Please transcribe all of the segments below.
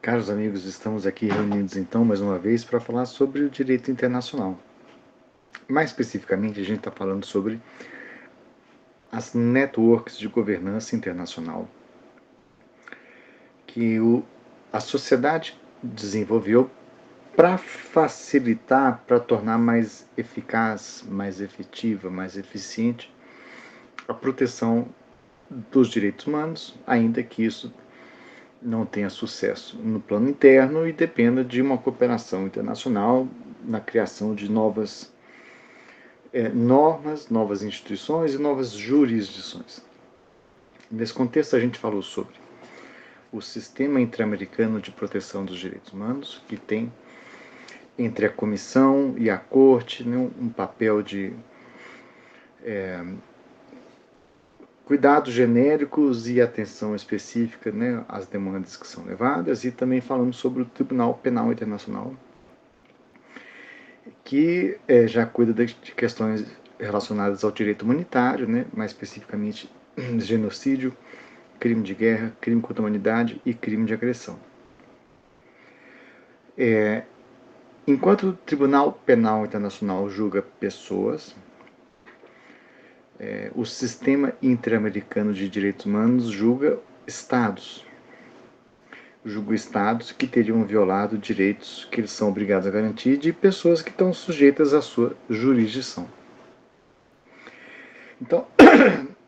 Caros amigos, estamos aqui reunidos então mais uma vez para falar sobre o direito internacional. Mais especificamente, a gente está falando sobre as networks de governança internacional que a sociedade desenvolveu para facilitar, para tornar mais eficaz, mais efetiva, mais eficiente a proteção dos direitos humanos, ainda que isso não tenha sucesso no plano interno e dependa de uma cooperação internacional na criação de novas normas, novas instituições e novas jurisdições. Nesse contexto, a gente falou sobre o Sistema Interamericano de Proteção dos Direitos Humanos, que tem entre a Comissão e a Corte, né, um papel de cuidados genéricos e atenção específica, né, às demandas que são levadas, e também falamos sobre o Tribunal Penal Internacional, que já cuida de questões relacionadas ao direito humanitário, né, mais especificamente genocídio, crime de guerra, crime contra a humanidade e crime de agressão. Enquanto o Tribunal Penal Internacional julga pessoas, o Sistema Interamericano de Direitos Humanos julga estados. Julga estados que teriam violado direitos que eles são obrigados a garantir de pessoas que estão sujeitas à sua jurisdição. Então,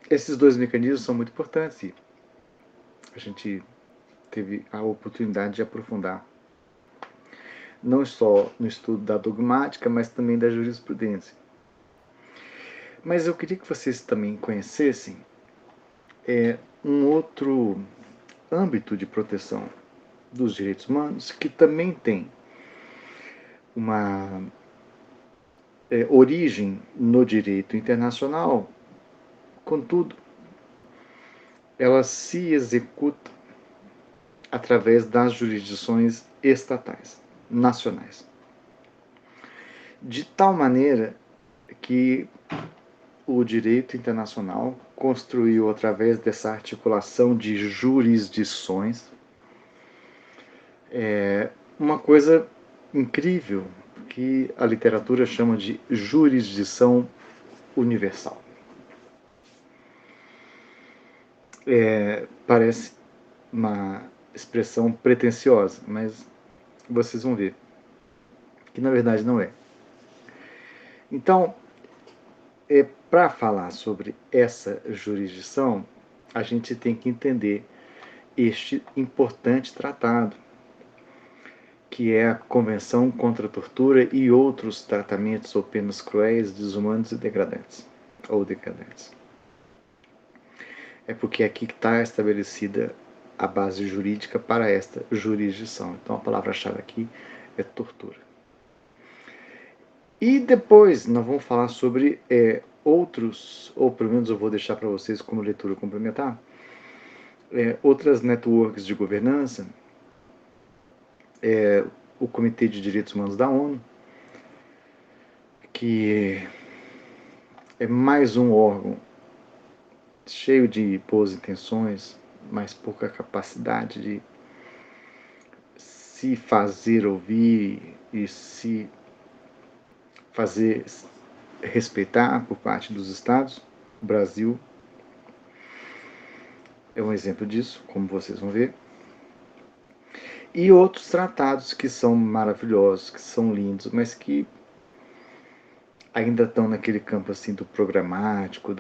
esses dois mecanismos são muito importantes e a gente teve a oportunidade de aprofundar não só no estudo da dogmática, mas também da jurisprudência. Mas eu queria que vocês também conhecessem um outro âmbito de proteção dos direitos humanos que também tem uma origem no direito internacional, contudo, ela se executa através das jurisdições estatais, nacionais. De tal maneira que o direito internacional construiu, através dessa articulação de jurisdições, uma coisa incrível que a literatura chama de jurisdição universal. Parece uma expressão pretensiosa, mas vocês vão ver que na verdade não é. Então, para falar sobre essa jurisdição, a gente tem que entender este importante tratado, que é a Convenção contra a Tortura e outros tratamentos ou penas cruéis, desumanos e degradantes, ou degradantes. É porque aqui está estabelecida a base jurídica para esta jurisdição. Então a palavra-chave aqui é tortura. E depois nós vamos falar sobre outros, ou pelo menos eu vou deixar para vocês como leitura complementar, outras networks de governança, o Comitê de Direitos Humanos da ONU, que é mais um órgão cheio de boas intenções, mas pouca capacidade de se fazer ouvir e se fazer respeitar por parte dos estados. O Brasil é um exemplo disso, como vocês vão ver. E outros tratados que são maravilhosos, que são lindos, mas que ainda estão naquele campo assim do programático,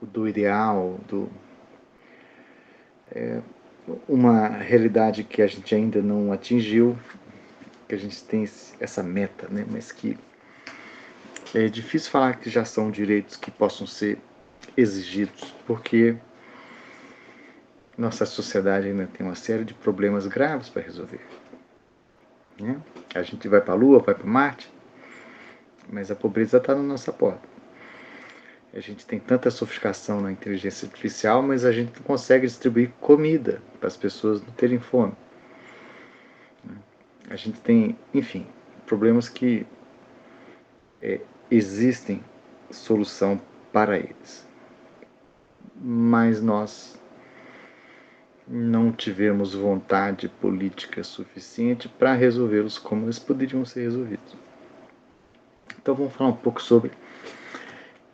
do ideal, uma realidade que a gente ainda não atingiu, que a gente tem essa meta, né? Mas que é difícil falar que já são direitos que possam ser exigidos, porque nossa sociedade ainda tem uma série de problemas graves para resolver. Né? A gente vai para a Lua, vai para Marte, mas a pobreza está na nossa porta. A gente tem tanta sofisticação na inteligência artificial, mas a gente não consegue distribuir comida para as pessoas não terem fome. A gente tem, enfim, problemas que existem solução para eles. Mas nós não tivemos vontade política suficiente para resolvê-los como eles poderiam ser resolvidos. Então vamos falar um pouco sobre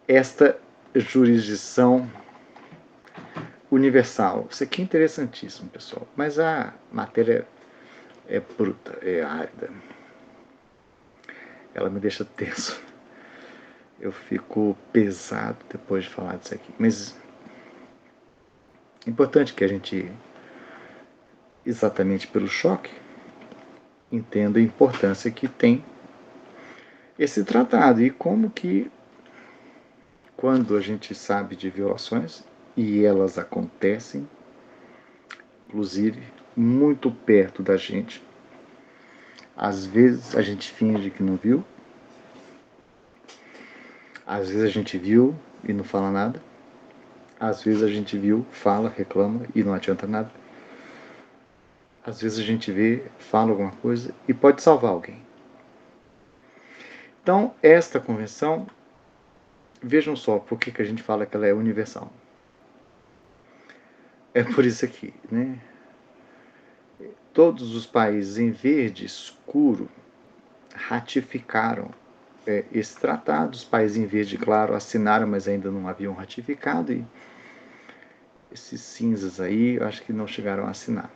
esta jurisdição universal. Isso aqui é interessantíssimo, pessoal, mas a matéria é bruta, é árida. Ela me deixa tenso. Eu fico pesado depois de falar disso aqui. Mas é importante que a gente, exatamente pelo choque, entenda a importância que tem esse tratado e como que, quando a gente sabe de violações, e elas acontecem, inclusive muito perto da gente, às vezes a gente finge que não viu, às vezes a gente viu e não fala nada, às vezes a gente viu, fala, reclama e não adianta nada. Às vezes a gente vê, fala alguma coisa e pode salvar alguém. Então, esta convenção, vejam só por que a gente fala que ela é universal. É por isso aqui, né? Todos os países em verde escuro ratificaram esse tratado. Os países em verde claro assinaram, mas ainda não haviam ratificado. E esses cinzas aí, eu acho que não chegaram a assinar.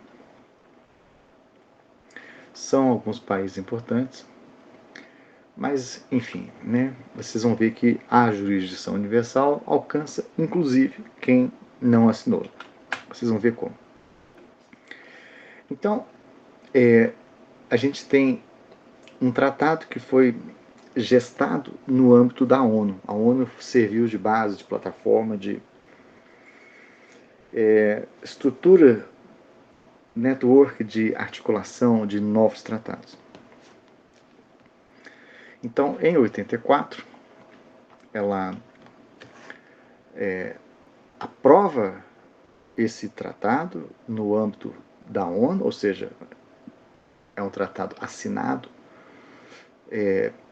São alguns países importantes, mas, enfim, né? Vocês vão ver que a jurisdição universal alcança, inclusive, quem não assinou. Vocês vão ver como. Então, a gente tem um tratado que foi gestado no âmbito da ONU. A ONU serviu de base, de plataforma, de estrutura, network de articulação de novos tratados. Então, em 84, ela aprova esse tratado no âmbito da ONU, ou seja, é um tratado assinado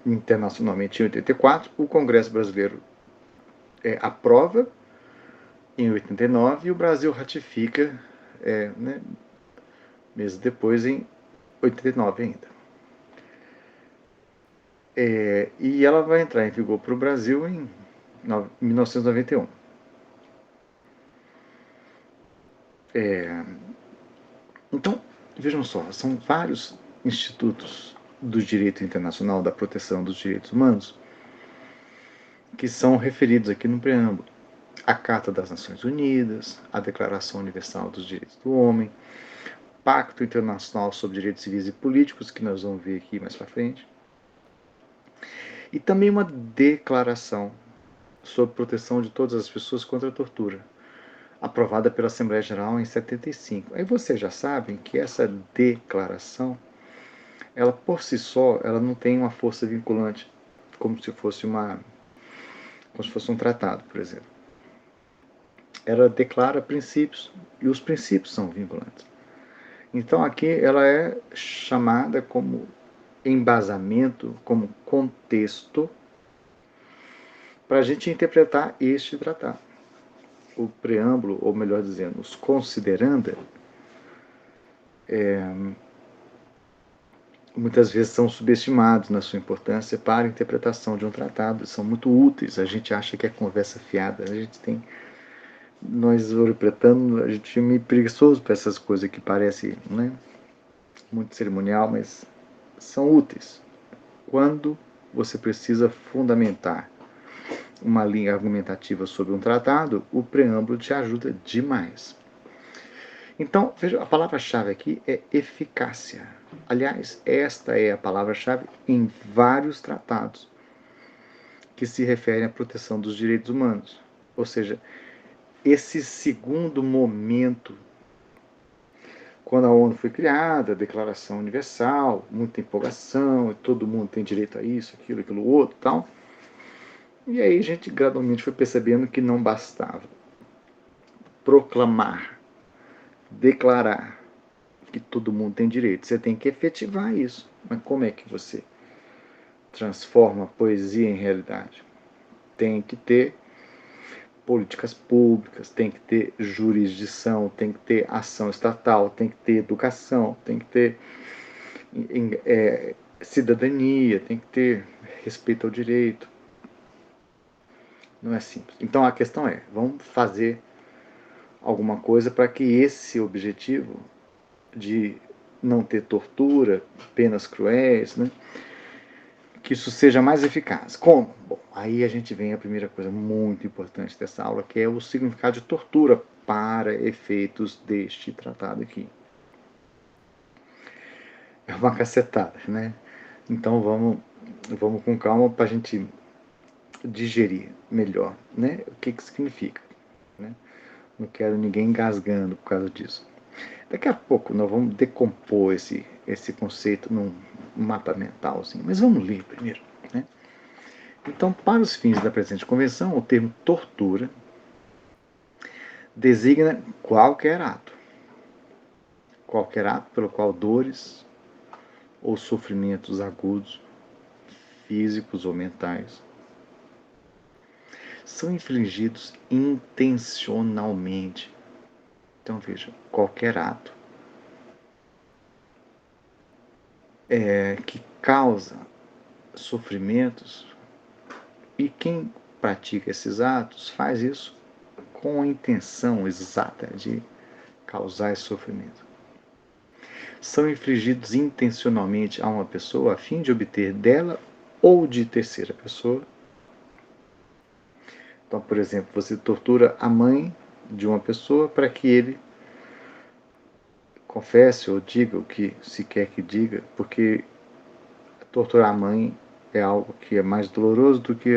internacionalmente em 84. O Congresso Brasileiro aprova em 89 e o Brasil ratifica né, meses depois, em 89 ainda. E ela vai entrar em vigor para o Brasil em 1991. Então, vejam só, são vários institutos do direito internacional, da proteção dos direitos humanos, que são referidos aqui no preâmbulo. A Carta das Nações Unidas, a Declaração Universal dos Direitos do Homem, Pacto Internacional sobre Direitos Civis e Políticos, que nós vamos ver aqui mais para frente, e também uma declaração sobre proteção de todas as pessoas contra a tortura, aprovada pela Assembleia Geral em 75. Aí vocês já sabem que essa declaração, ela por si só, ela não tem uma força vinculante, como se fosse um tratado, por exemplo. Ela declara princípios e os princípios são vinculantes. Então aqui ela é chamada como embasamento, como contexto para a gente interpretar este tratado. O preâmbulo, ou melhor dizendo, os consideranda, muitas vezes são subestimados na sua importância para a interpretação de um tratado, são muito úteis. A gente acha que é conversa fiada, nós europretanos, a gente é meio preguiçoso para essas coisas que parecem, né, muito cerimonial, mas são úteis. Quando você precisa fundamentar uma linha argumentativa sobre um tratado, o preâmbulo te ajuda demais. Então, veja, a palavra-chave aqui é eficácia. Aliás, esta é a palavra-chave em vários tratados que se referem à proteção dos direitos humanos. Ou seja, esse segundo momento, quando a ONU foi criada, a Declaração Universal, muita empolgação, todo mundo tem direito a isso, aquilo outro e tal. E aí a gente gradualmente foi percebendo que não bastava proclamar, declarar que todo mundo tem direito. Você tem que efetivar isso. Mas como é que você transforma a poesia em realidade? Tem que ter políticas públicas, tem que ter jurisdição, tem que ter ação estatal, tem que ter educação, tem que ter cidadania, tem que ter respeito ao direito. Não é simples. Então a questão é, vamos fazer alguma coisa para que esse objetivo de não ter tortura, penas cruéis, né, que isso seja mais eficaz. Como? Bom, aí a gente vem à primeira coisa muito importante dessa aula, que é o significado de tortura para efeitos deste tratado aqui. É uma cacetada, né? Então vamos com calma para a gente digerir melhor, né? O que significa, né? Não quero ninguém engasgando por causa disso. Daqui a pouco nós vamos decompor esse conceito num mapa mental, assim, mas vamos ler primeiro, né? Então, para os fins da presente convenção, o termo tortura designa qualquer ato pelo qual dores ou sofrimentos agudos, físicos ou mentais, são infligidos intencionalmente. Então veja, qualquer ato que causa sofrimentos, e quem pratica esses atos faz isso com a intenção exata de causar esse sofrimento. São infligidos intencionalmente a uma pessoa a fim de obter dela ou de terceira pessoa. Então, por exemplo, você tortura a mãe de uma pessoa para que ele confesse ou diga o que se quer que diga, porque torturar a mãe é algo que é mais doloroso do que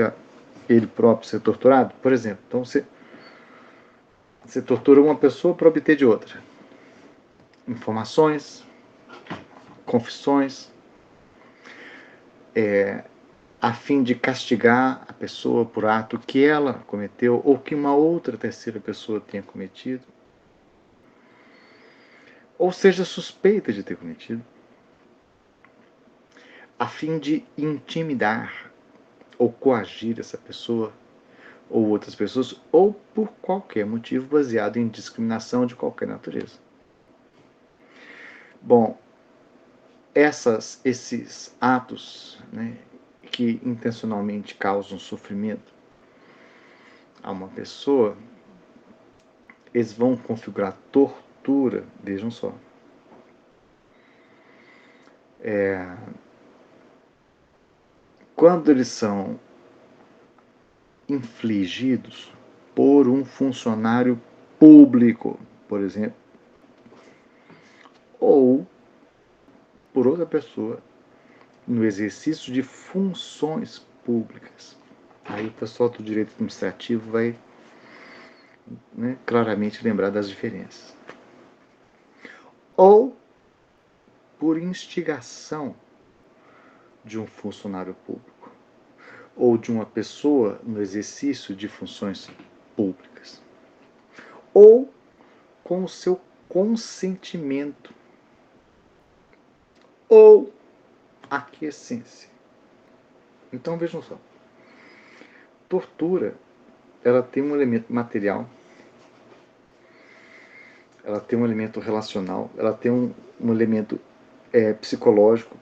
ele próprio ser torturado, por exemplo. Então você tortura uma pessoa para obter de outra informações, confissões, a fim de castigar a pessoa por ato que ela cometeu ou que uma outra terceira pessoa tenha cometido, ou seja suspeita de ter cometido, a fim de intimidar ou coagir essa pessoa ou outras pessoas, ou por qualquer motivo baseado em discriminação de qualquer natureza. Bom, esses atos, né, que intencionalmente causam sofrimento a uma pessoa, eles vão configurar tortura, vejam só. Quando eles são infligidos por um funcionário público, por exemplo, ou por outra pessoa no exercício de funções públicas. Aí o pessoal do direito administrativo vai, né, claramente lembrar das diferenças. Ou por instigação de um funcionário público ou de uma pessoa no exercício de funções públicas, ou com o seu consentimento ou aquiescência. Então vejam só, tortura, ela tem um elemento material, ela tem um elemento relacional, ela tem um elemento psicológico,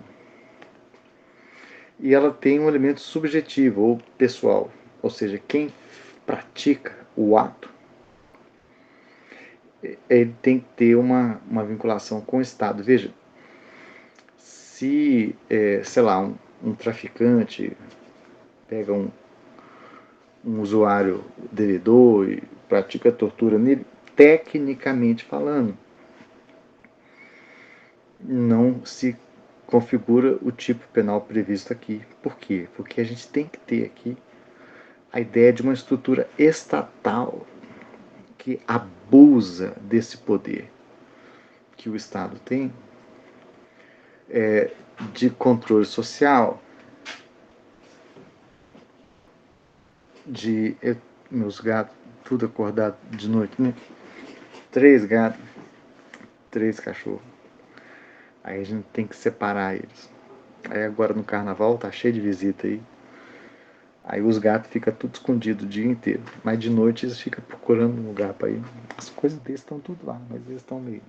e ela tem um elemento subjetivo ou pessoal, ou seja, quem pratica o ato, ele tem que ter uma vinculação com o Estado. Veja, se, sei lá, um traficante pega um usuário devedor e pratica tortura nele, tecnicamente falando, não se configura o tipo penal previsto aqui. Por quê? Porque a gente tem que ter aqui a ideia de uma estrutura estatal que abusa desse poder que o Estado tem de controle social, de meus gatos tudo acordado de noite, né? 3 gatos, 3 cachorros. Aí a gente tem que separar eles. Aí agora no carnaval tá cheio de visita aí. Aí os gatos ficam tudo escondido o dia inteiro. Mas de noite eles ficam procurando um lugar para ir. As coisas deles estão tudo lá, mas eles estão meio.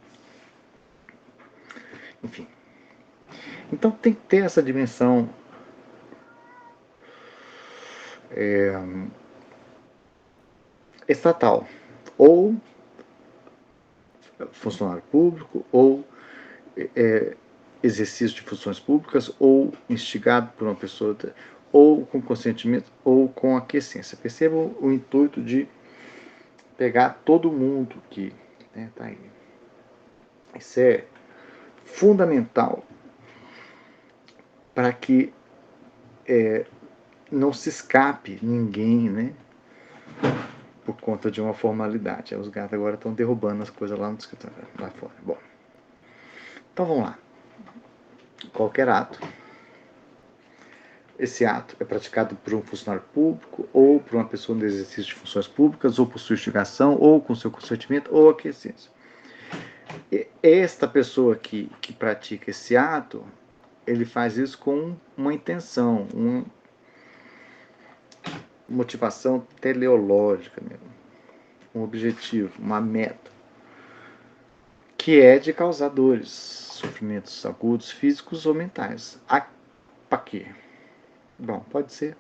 Enfim. Então tem que ter essa dimensão estatal. Ou funcionário público, ou exercício de funções públicas, ou instigado por uma pessoa, ou com consentimento, ou com aquiescência. Percebam o intuito de pegar todo mundo que tá aí. Isso é fundamental para que não se escape ninguém, né? Por conta de uma formalidade. Os gatos agora estão derrubando as coisas lá no escritório, lá fora. Bom, então vamos lá. Qualquer ato. Esse ato é praticado por um funcionário público, ou por uma pessoa no exercício de funções públicas, ou por sua instigação, ou com seu consentimento, ou aquiescência. Esta pessoa que pratica esse ato, ele faz isso com uma intenção, uma motivação teleológica mesmo, um objetivo, uma meta, que é de causar dores, sofrimentos agudos, físicos ou mentais. Para quê? Bom, pode ser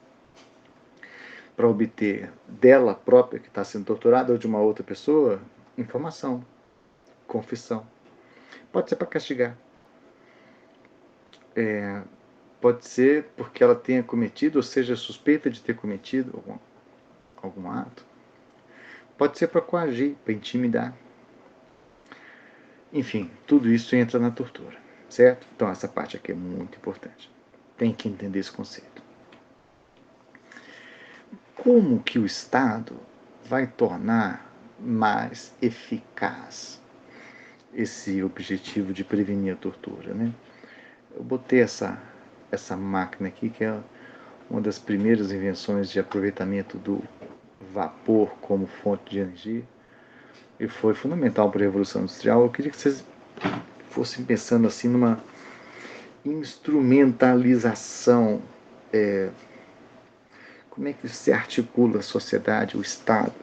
para obter dela própria, que está sendo torturada, ou de uma outra pessoa, informação, confissão. Pode ser para castigar. Pode ser porque ela tenha cometido, ou seja, suspeita de ter cometido algum ato. Pode ser para coagir, para intimidar. Enfim, tudo isso entra na tortura, certo? Então essa parte aqui é muito importante. Tem que entender esse conceito. Como que o Estado vai tornar mais eficaz esse objetivo de prevenir a tortura, né? Eu botei essa máquina aqui, que é uma das primeiras invenções de aproveitamento do vapor como fonte de energia, e foi fundamental para a Revolução Industrial. Eu queria que vocês fossem pensando assim numa instrumentalização, como é que se articula a sociedade, o Estado,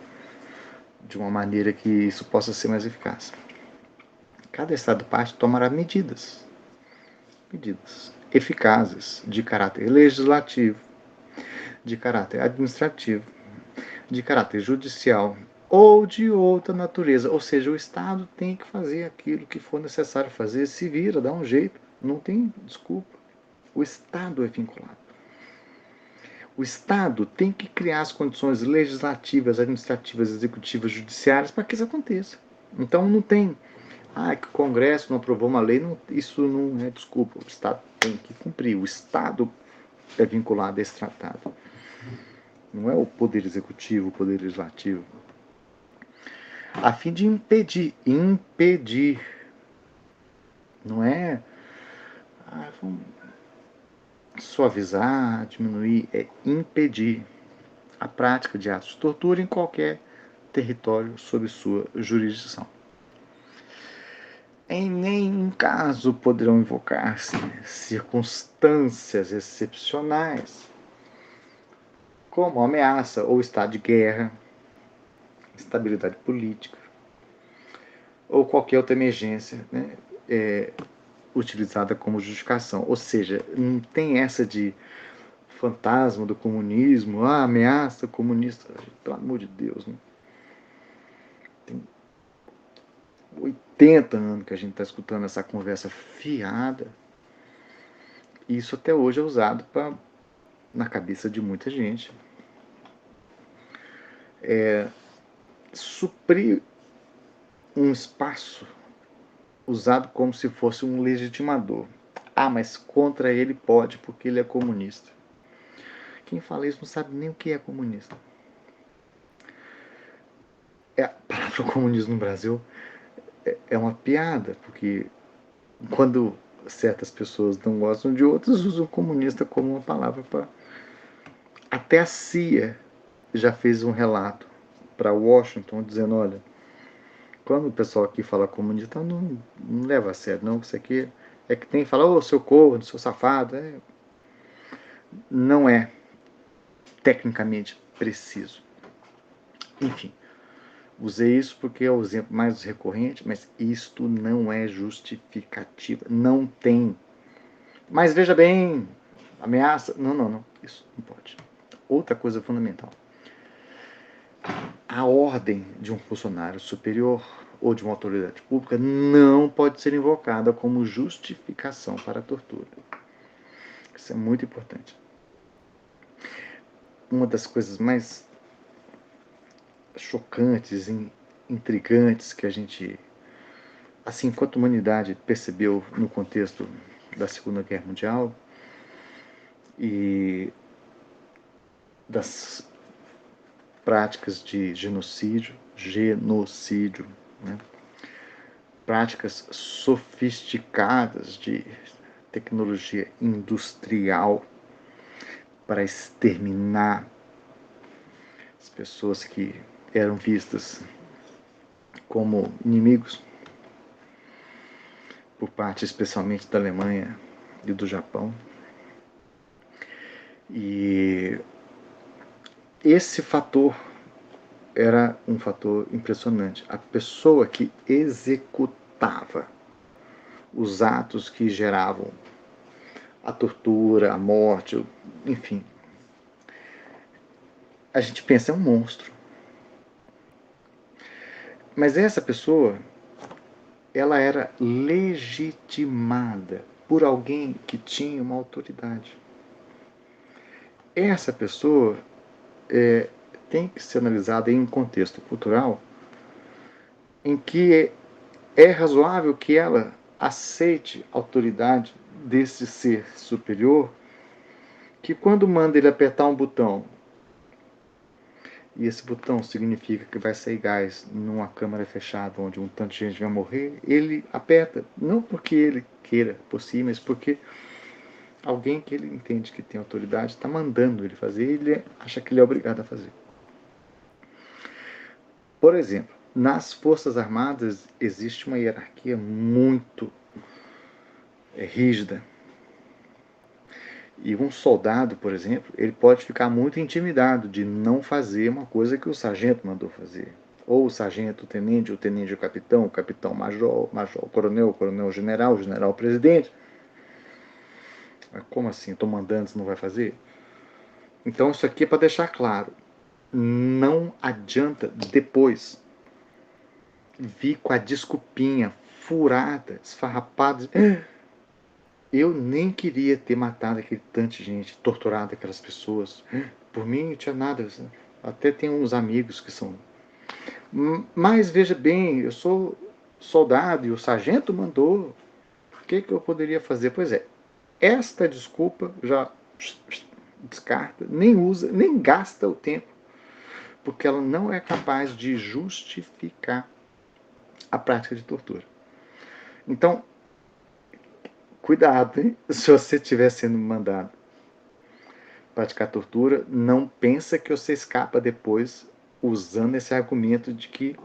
de uma maneira que isso possa ser mais eficaz. Cada Estado-parte tomará medidas eficazes de caráter legislativo, de caráter administrativo, de caráter judicial ou de outra natureza. Ou seja, o Estado tem que fazer aquilo que for necessário fazer, se vira, dá um jeito, não tem desculpa. O Estado é vinculado. O Estado tem que criar as condições legislativas, administrativas, executivas, judiciárias para que isso aconteça. Então não tem, que o Congresso não aprovou uma lei, não, isso não é desculpa. O Estado tem que cumprir. O Estado é vinculado a esse tratado. Não é o Poder Executivo, o Poder Legislativo. A fim de impedir. Não é vamos suavizar, diminuir, é impedir a prática de atos de tortura em qualquer território sob sua jurisdição. Em nenhum caso poderão invocar-se circunstâncias excepcionais, como ameaça ou estado de guerra, instabilidade política, ou qualquer outra emergência, né, utilizada como justificação. Ou seja, não tem essa de fantasma do comunismo, ameaça comunista, pelo amor de Deus, né? Tem 80 anos que a gente está escutando essa conversa fiada, e isso até hoje é usado na cabeça de muita gente. Suprir um espaço usado como se fosse um legitimador. Mas contra ele pode, porque ele é comunista. Quem fala isso não sabe nem o que é comunista. A palavra comunismo no Brasil é uma piada, porque quando certas pessoas não gostam de outras, usam comunista como uma palavra para... Até a CIA já fez um relato para Washington dizendo, olha, quando o pessoal aqui fala comunista, não leva a sério, não. Isso aqui é que tem que falar, seu corno, seu safado. Não é. tecnicamente preciso. Enfim, usei isso porque é o exemplo mais recorrente, mas isto não é justificativa. Não tem. Mas veja bem, ameaça. Não. Isso não pode. Outra coisa fundamental. A ordem de um funcionário superior ou de uma autoridade pública não pode ser invocada como justificação para a tortura. Isso é muito importante. Uma das coisas mais chocantes e intrigantes que a gente, assim, enquanto humanidade, percebeu no contexto da Segunda Guerra Mundial e das práticas de genocídio, né? Práticas sofisticadas de tecnologia industrial para exterminar as pessoas que eram vistas como inimigos por parte especialmente da Alemanha e do Japão. E esse fator era um fator impressionante. A pessoa que executava os atos que geravam a tortura, a morte, enfim. A gente pensa, é um monstro. Mas essa pessoa, ela era legitimada por alguém que tinha uma autoridade. Essa pessoa tem que ser analisada em um contexto cultural em que é razoável que ela aceite a autoridade desse ser superior, que quando manda ele apertar um botão, e esse botão significa que vai sair gás numa câmara fechada onde um tanto de gente vai morrer, ele aperta, não porque ele queira por si, mas porque alguém que ele entende que tem autoridade está mandando ele fazer e ele acha que ele é obrigado a fazer. Por exemplo, nas Forças Armadas existe uma hierarquia muito rígida. E um soldado, por exemplo, ele pode ficar muito intimidado de não fazer uma coisa que o sargento mandou fazer. Ou o sargento, o tenente, o capitão, major, o coronel, general, presidente. Mas como assim? Estou mandando, você não vai fazer? Então isso aqui é para deixar claro. Não adianta depois vir com a desculpinha furada, esfarrapada. Eu nem queria ter matado aquele tanto de gente, torturado aquelas pessoas. Por mim não tinha nada. Até tem uns amigos que são. Mas veja bem, eu sou soldado e o sargento mandou. O que eu poderia fazer? Pois é, esta desculpa já descarta, nem usa, nem gasta o tempo, porque ela não é capaz de justificar a prática de tortura. Então, cuidado, hein? Se você estiver sendo mandado praticar tortura, não pensa que você escapa depois usando esse argumento de que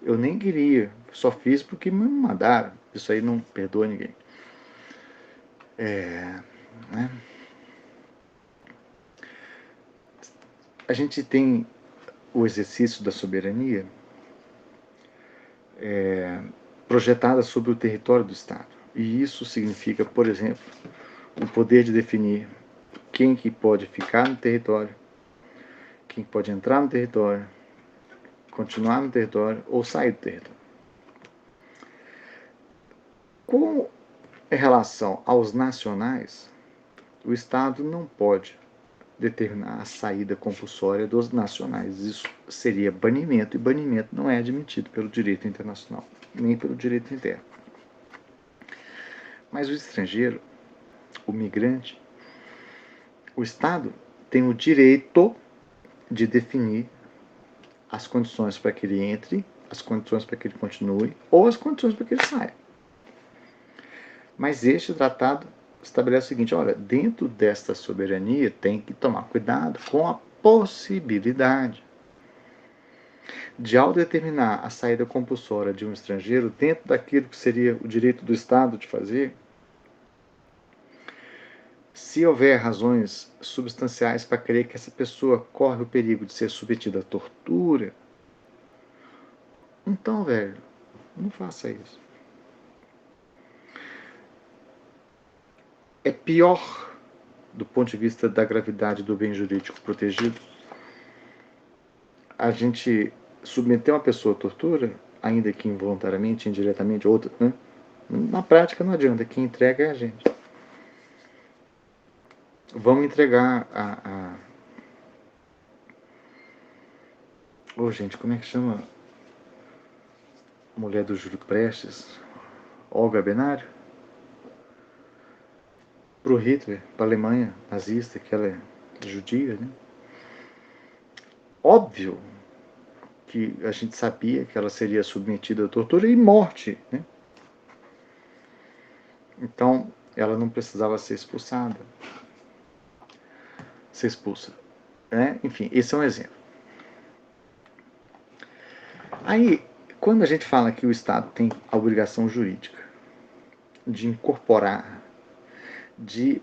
eu nem queria, só fiz porque me mandaram. Isso aí não perdoa ninguém. Né? A gente tem o exercício da soberania projetada sobre o território do Estado. E isso significa, por exemplo, o poder de definir quem que pode ficar no território, quem pode entrar no território, continuar no território ou sair do território. Com relação aos nacionais, o Estado não pode determinar a saída compulsória dos nacionais. Isso seria banimento, e banimento não é admitido pelo direito internacional, nem pelo direito interno. Mas o estrangeiro, o migrante, o Estado tem o direito de definir as condições para que ele entre, as condições para que ele continue, ou as condições para que ele saia. Mas este tratado estabelece o seguinte: olha, dentro desta soberania tem que tomar cuidado com a possibilidade de, ao determinar a saída compulsória de um estrangeiro dentro daquilo que seria o direito do Estado de fazer, Se houver razões substanciais para crer que essa pessoa corre o perigo de ser submetida à tortura, então, velho, não faça isso. É pior, do ponto de vista da gravidade do bem jurídico protegido, a gente submeter uma pessoa à tortura, ainda que involuntariamente, indiretamente, outra, né? Na prática não adianta, quem entrega é a gente. Vamos entregar Ô, gente, como é que chama? A mulher do Júlio Prestes, Olga Benário, pro Hitler, pra Alemanha nazista, que ela é judia, né? Óbvio que a gente sabia que ela seria submetida à tortura e morte, né? Então, ela não precisava ser expulsada. Ser expulsa. Né? Enfim, esse é um exemplo. Aí, quando a gente fala que o Estado tem a obrigação jurídica de incorporar, de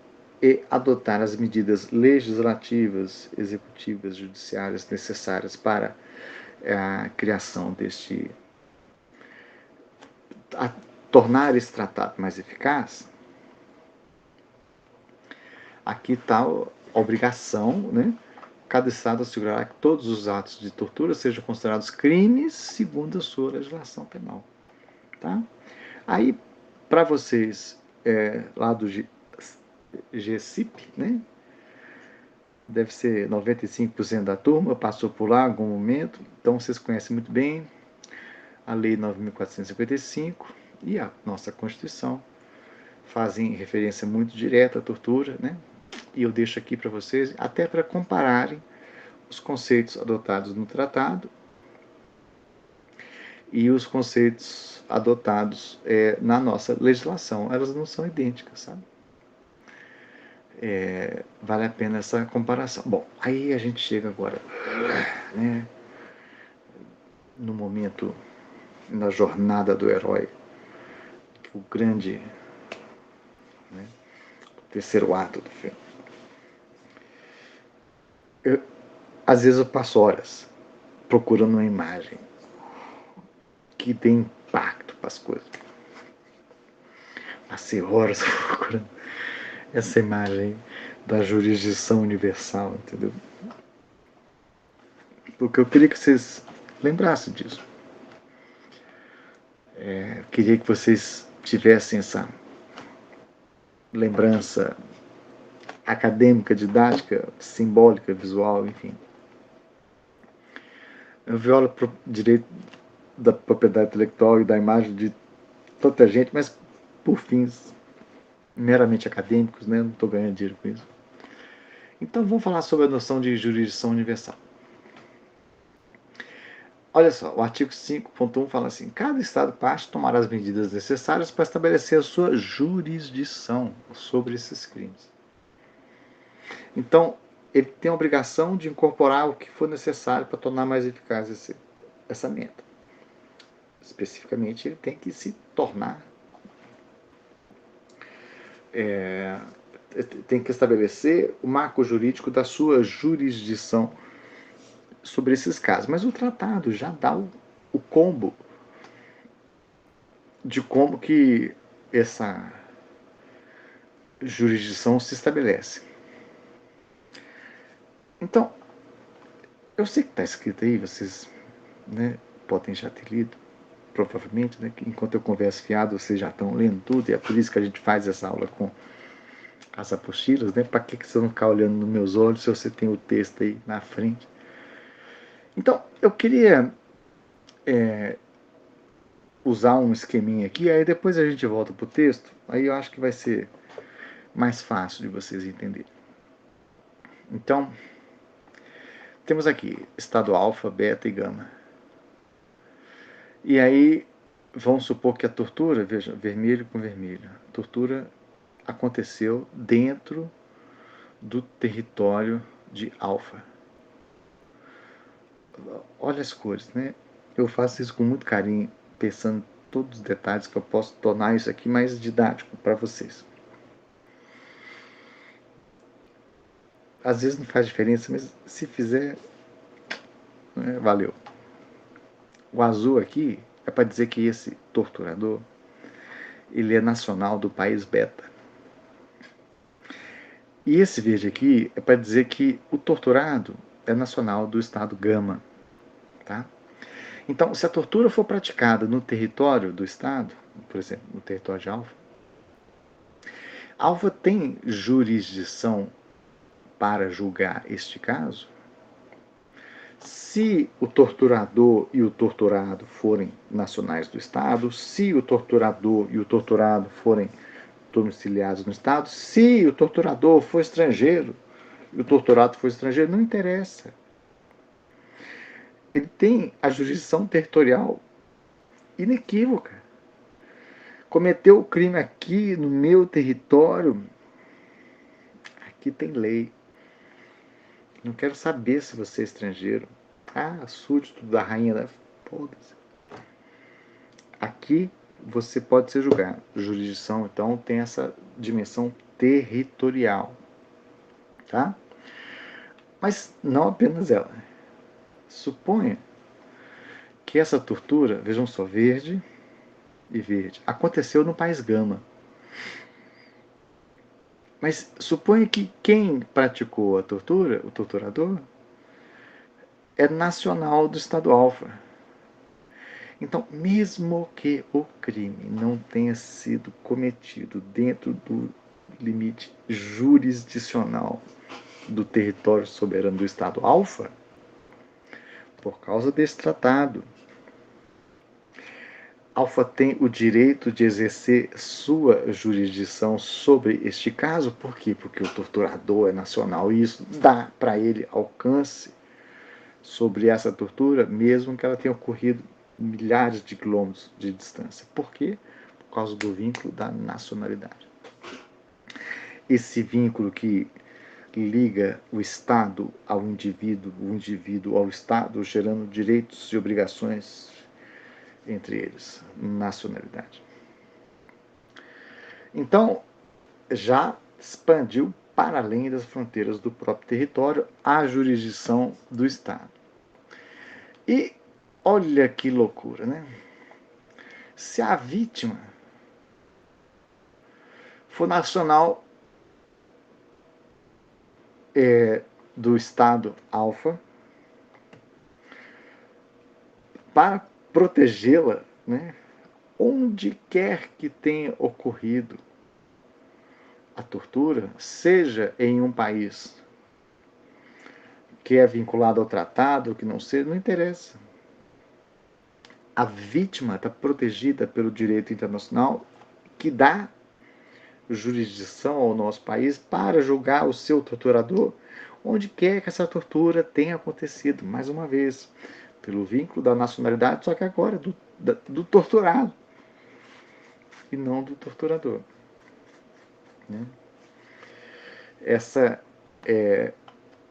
adotar as medidas legislativas, executivas, judiciárias necessárias para a criação deste... a tornar esse tratado mais eficaz, aqui está a obrigação, né? Cada Estado assegurará que todos os atos de tortura sejam considerados crimes segundo a sua legislação penal. Tá? Aí, para vocês lá do GCIP, né? Deve ser 95% da turma, passou por lá em algum momento, então vocês conhecem muito bem a Lei 9.455 e a nossa Constituição fazem referência muito direta à tortura, né? E eu deixo aqui para vocês, até para compararem os conceitos adotados no tratado e os conceitos adotados na nossa legislação. Elas não são idênticas, sabe? Vale a pena essa comparação. Bom, aí a gente chega agora, né, no momento, na jornada do herói, o grande, né, o terceiro ato do filme. Às vezes eu passo horas procurando uma imagem que dê impacto para as coisas. Passei horas procurando essa imagem da jurisdição universal, entendeu? Porque eu queria que vocês lembrassem disso. Eu queria que vocês tivessem essa lembrança acadêmica, didática, simbólica, visual, enfim. Eu violo o direito da propriedade intelectual e da imagem de tanta gente, mas por fins meramente acadêmicos, né? Não estou ganhando dinheiro com isso. Então vamos falar sobre a noção de jurisdição universal. Olha só, o artigo 5.1 fala assim: cada Estado-parte tomará as medidas necessárias para estabelecer a sua jurisdição sobre esses crimes. Então, ele tem a obrigação de incorporar o que for necessário para tornar mais eficaz essa meta. Especificamente, ele tem que se tornar... tem que estabelecer o marco jurídico da sua jurisdição sobre esses casos. Mas o tratado já dá o combo de como que essa jurisdição se estabelece. Então, eu sei que está escrito aí, vocês, né, podem já ter lido, provavelmente, né, que enquanto eu converso fiado, vocês já estão lendo tudo, e é por isso que a gente faz essa aula com as apostilas, né? Para que você não ficar olhando nos meus olhos se você tem o texto aí na frente? Então, eu queria usar um esqueminha aqui, aí depois a gente volta para o texto, aí eu acho que vai ser mais fácil de vocês entenderem. Então, temos aqui estado alfa, beta e gama. E aí, vamos supor que a tortura, veja, vermelho com vermelho, a tortura aconteceu dentro do território de alfa. Olha as cores, né? Eu faço isso com muito carinho, pensando em todos os detalhes que eu posso tornar isso aqui mais didático para vocês. às vezes não faz diferença, mas se fizer, valeu. O azul aqui é para dizer que esse torturador, ele é nacional do país beta. E esse verde aqui é para dizer que o torturado é nacional do estado gama. Tá? Então, se a tortura for praticada no território do estado, por exemplo, no território de Alfa, Alfa tem jurisdição para julgar este caso? Se o torturador e o torturado forem nacionais do Estado, se o torturador e o torturado forem domiciliados no Estado, se o torturador for estrangeiro e o torturado for estrangeiro, não interessa. Ele tem a jurisdição territorial inequívoca. Cometeu o crime aqui no meu território, aqui tem lei. Não quero saber se você é estrangeiro. Ah, súdito da rainha da... Foda-se. Aqui você pode ser julgado. Jurisdição, então, tem essa dimensão territorial. Tá? Mas não apenas ela. Suponha que essa tortura, vejam só, verde e verde, aconteceu no país gama. Mas suponha que quem praticou a tortura, o torturador, é nacional do estado alfa. Então, mesmo que o crime não tenha sido cometido dentro do limite jurisdicional do território soberano do estado alfa, por causa desse tratado, Alfa tem o direito de exercer sua jurisdição sobre este caso. Por quê? Porque o torturador é nacional e isso dá para ele alcance sobre essa tortura, mesmo que ela tenha ocorrido milhares de quilômetros de distância. Por quê? Por causa do vínculo da nacionalidade. Esse vínculo que liga o Estado ao indivíduo, o indivíduo ao Estado, gerando direitos e obrigações entre eles, nacionalidade. Então, já expandiu para além das fronteiras do próprio território a jurisdição do Estado. E olha que loucura, né? Se a vítima for nacional do Estado alfa, para protegê-la, né, onde quer que tenha ocorrido a tortura, seja em um país que é vinculado ao tratado, que não seja, não interessa. A vítima está protegida pelo direito internacional que dá jurisdição ao nosso país para julgar o seu torturador onde quer que essa tortura tenha acontecido, mais uma vez, pelo vínculo da nacionalidade, só que agora do torturado e não do torturador. Né? Essa é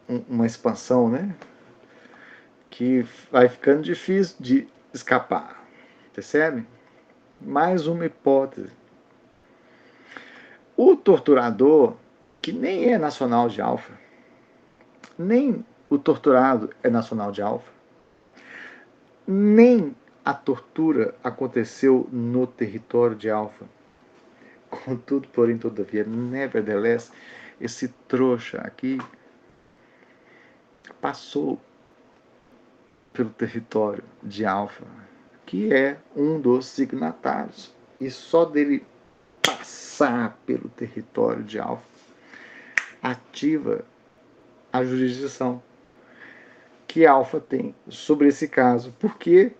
uma expansão, né, que vai ficando difícil de escapar. Percebe? Mais uma hipótese. O torturador, que nem é nacional de Alfa, nem o torturado é nacional de Alfa, nem a tortura aconteceu no território de Alfa. Contudo, porém, todavia, nevertheless, esse trouxa aqui passou pelo território de Alfa, que é um dos signatários. E só dele passar pelo território de Alfa ativa a jurisdição que Alfa tem sobre esse caso. Por quê?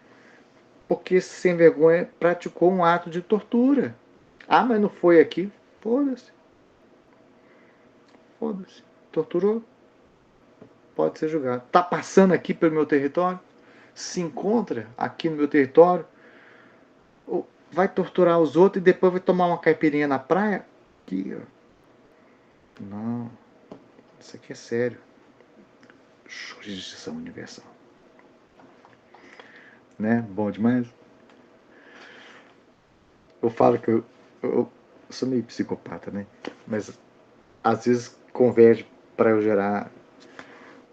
Porque esse sem vergonha praticou um ato de tortura. Ah, mas não foi aqui? Foda-se. Foda-se. Torturou? Pode ser julgado. Tá passando aqui pelo meu território? Se encontra aqui no meu território? Vai torturar os outros e depois vai tomar uma caipirinha na praia? Aqui, ó. Não. Isso aqui é sério. Jurisdição universal. Né? Bom demais? Eu falo que eu sou meio psicopata, né? Mas às vezes converge para eu gerar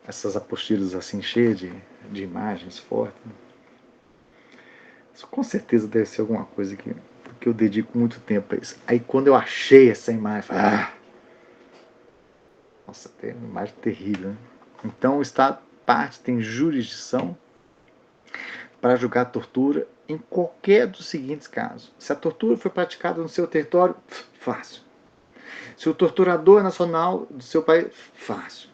essas apostilas assim cheias de imagens fortes. Isso com certeza deve ser alguma coisa que eu dedico muito tempo a isso. Aí quando eu achei essa imagem, nossa, tem uma imagem terrível, né? Então o Estado parte tem jurisdição para julgar a tortura em qualquer dos seguintes casos. Se a tortura foi praticada no seu território, fácil. Se o torturador é nacional do seu país, fácil.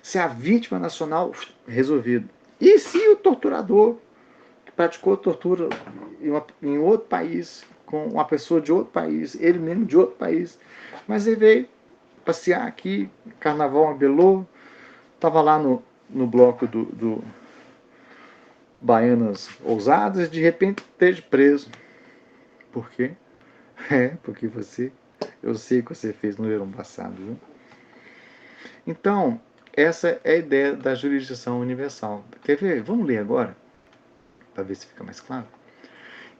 Se a vítima é nacional, resolvido. E se o torturador que praticou tortura em outro país, com uma pessoa de outro país, ele mesmo de outro país, mas ele veio passear aqui, carnaval em Belo, estava lá no bloco do Baianas Ousadas, de repente esteja preso. Por quê? Porque eu sei o que você fez no verão passado, viu? Então, essa é a ideia da jurisdição universal. Quer ver? Vamos ler agora, para ver se fica mais claro.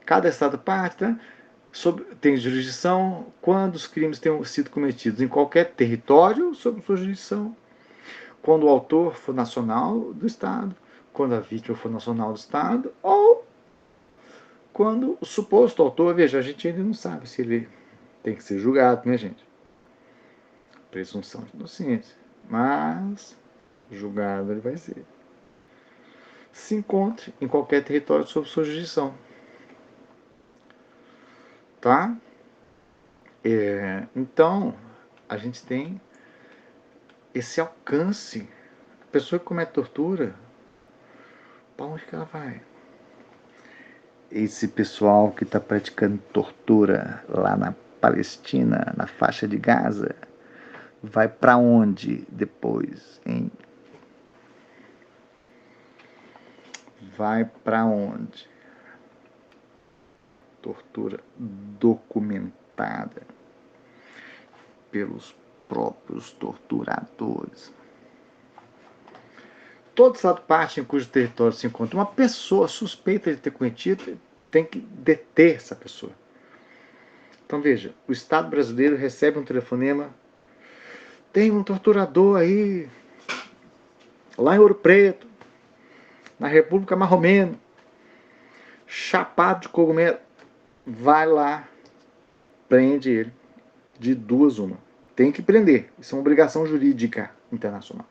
Cada Estado parte, né, tem jurisdição quando os crimes tenham sido cometidos em qualquer território sob sua jurisdição, quando o autor for nacional do Estado, quando a vítima for nacional do Estado, ou quando o suposto autor, veja, a gente ainda não sabe se ele tem que ser julgado, né, gente? Presunção de inocência. Mas julgado ele vai ser. Se encontre em qualquer território sob sua jurisdição. Tá? Então, a gente tem esse alcance. A pessoa que comete tortura, para onde que ela vai? Esse pessoal que está praticando tortura lá na Palestina, na faixa de Gaza, vai para onde depois, hein? Vai para onde? Tortura documentada pelos próprios torturadores. Todo Estado parte em cujo território se encontra uma pessoa suspeita de ter cometido, tem que deter essa pessoa. Então veja, o Estado brasileiro recebe um telefonema, tem um torturador aí, lá em Ouro Preto, na República Marromeno, chapado de cogumelo, vai lá, prende ele, de duas uma. Tem que prender, isso é uma obrigação jurídica internacional.